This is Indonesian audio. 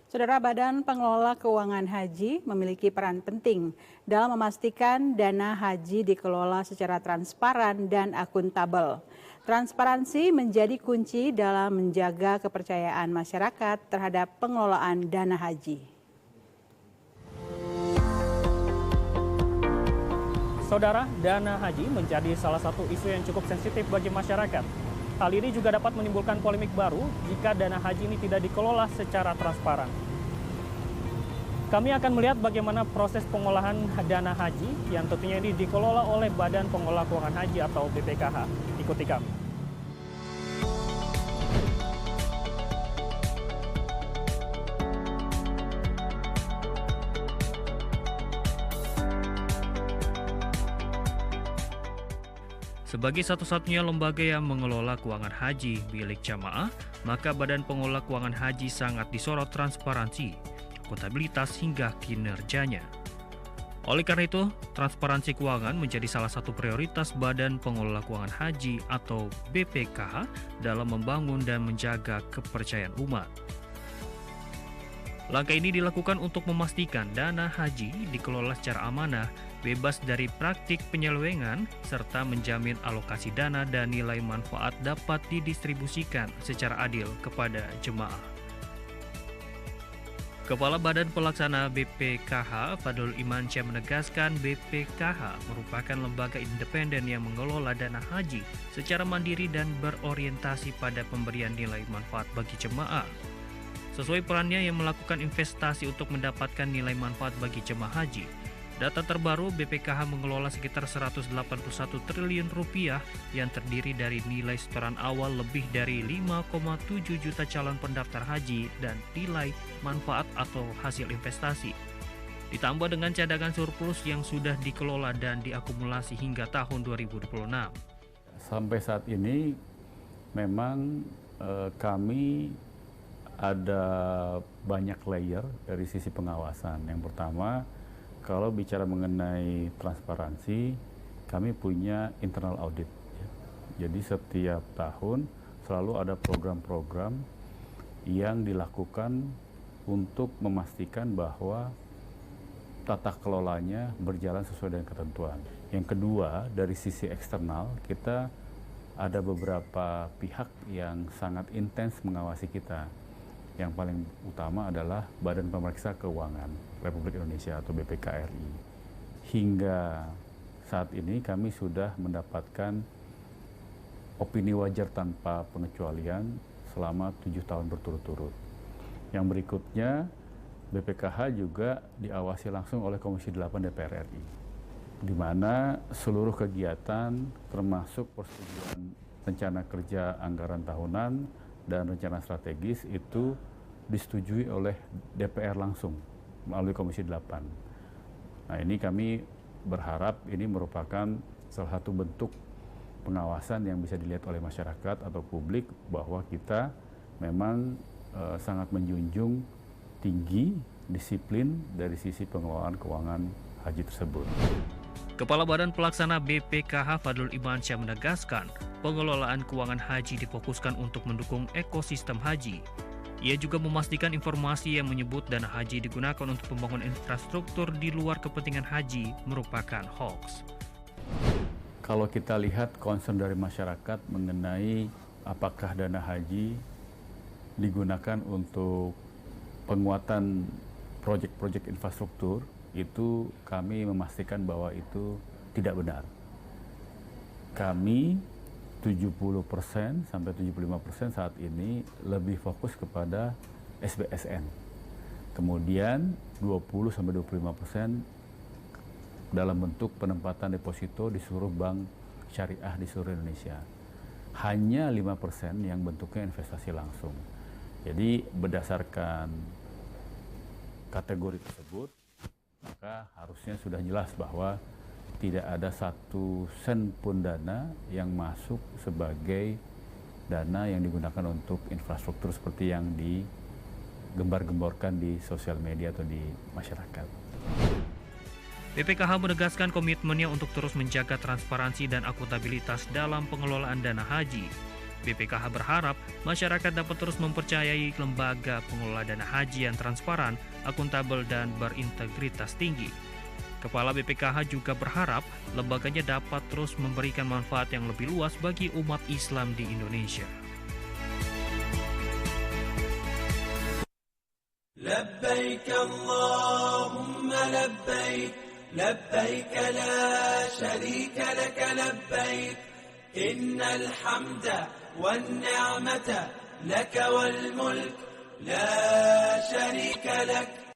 Saudara, Badan Pengelola Keuangan Haji memiliki peran penting dalam memastikan dana haji dikelola secara transparan dan akuntabel. Transparansi menjadi kunci dalam menjaga kepercayaan masyarakat terhadap pengelolaan dana haji. Saudara, dana haji menjadi salah satu isu yang cukup sensitif bagi masyarakat. Hal ini juga dapat menimbulkan polemik baru jika dana haji ini tidak dikelola secara transparan. Kami akan melihat bagaimana proses pengolahan dana haji yang tentunya ini dikelola oleh Badan Pengelola Keuangan Haji atau BPKH. Ikuti kami. Sebagai satu-satunya lembaga yang mengelola keuangan haji milik jamaah, maka Badan Pengelola Keuangan Haji sangat disorot transparansi, akuntabilitas hingga kinerjanya. Oleh karena itu, transparansi keuangan menjadi salah satu prioritas Badan Pengelola Keuangan Haji atau BPKH dalam membangun dan menjaga kepercayaan umat. Langkah ini dilakukan untuk memastikan dana haji dikelola secara amanah, bebas dari praktik penyelewengan, serta menjamin alokasi dana dan nilai manfaat dapat didistribusikan secara adil kepada jemaah. Kepala Badan Pelaksana BPKH, Fadlul Imansyah menegaskan BPKH merupakan lembaga independen yang mengelola dana haji secara mandiri dan berorientasi pada pemberian nilai manfaat bagi jemaah. Sesuai perannya yang melakukan investasi untuk mendapatkan nilai manfaat bagi jemaah haji. Data terbaru, BPKH mengelola sekitar 181 triliun rupiah yang terdiri dari nilai setoran awal lebih dari 5,7 juta calon pendaftar haji dan nilai manfaat atau hasil investasi. Ditambah dengan cadangan surplus yang sudah dikelola dan diakumulasi hingga tahun 2026. Sampai saat ini memang kami ada banyak layer dari sisi pengawasan. Yang pertama, kalau bicara mengenai transparansi, kami punya internal audit. Jadi setiap tahun selalu ada program-program yang dilakukan untuk memastikan bahwa tata kelolanya berjalan sesuai dengan ketentuan. Yang kedua, dari sisi eksternal, kita ada beberapa pihak yang sangat intens mengawasi kita. Yang paling utama adalah Badan Pemeriksa Keuangan Republik Indonesia atau BPKRI. Hingga saat ini kami sudah mendapatkan opini wajar tanpa pengecualian selama 7 tahun berturut-turut. Yang berikutnya, BPKH juga diawasi langsung oleh Komisi 8 DPR RI, di mana seluruh kegiatan termasuk persetujuan rencana kerja anggaran tahunan dan rencana strategis itu disetujui oleh DPR langsung melalui Komisi 8. Nah, ini kami berharap ini merupakan salah satu bentuk pengawasan yang bisa dilihat oleh masyarakat atau publik bahwa kita memang sangat menjunjung tinggi disiplin dari sisi pengelolaan keuangan haji tersebut. Kepala Badan Pelaksana BPKH Fadlul Imansyah menegaskan, pengelolaan keuangan haji difokuskan untuk mendukung ekosistem haji. Ia juga memastikan informasi yang menyebut dana haji digunakan untuk pembangunan infrastruktur di luar kepentingan haji merupakan hoax. Kalau kita lihat concern dari masyarakat mengenai apakah dana haji digunakan untuk penguatan proyek-proyek infrastruktur, itu kami memastikan bahwa itu tidak benar. Kami 70% sampai 75% saat ini lebih fokus kepada SBSN. Kemudian 20 sampai 25% dalam bentuk penempatan deposito di seluruh bank syariah di seluruh Indonesia. Hanya 5% yang bentuknya investasi langsung. Jadi berdasarkan kategori tersebut, maka harusnya sudah jelas bahwa tidak ada satu sen pun dana yang masuk sebagai dana yang digunakan untuk infrastruktur seperti yang digembar-gemborkan di sosial media atau di masyarakat. BPKH menegaskan komitmennya untuk terus menjaga transparansi dan akuntabilitas dalam pengelolaan dana haji. BPKH berharap masyarakat dapat terus mempercayai lembaga pengelola dana haji yang transparan, akuntabel, dan berintegritas tinggi. Kepala BPKH juga berharap lembaganya dapat terus memberikan manfaat yang lebih luas bagi umat Islam di Indonesia. لبيك اللهم لبيك لبيك لا شريك لك لبيك إن الحمد والنعمة لك والملك لا شريك لك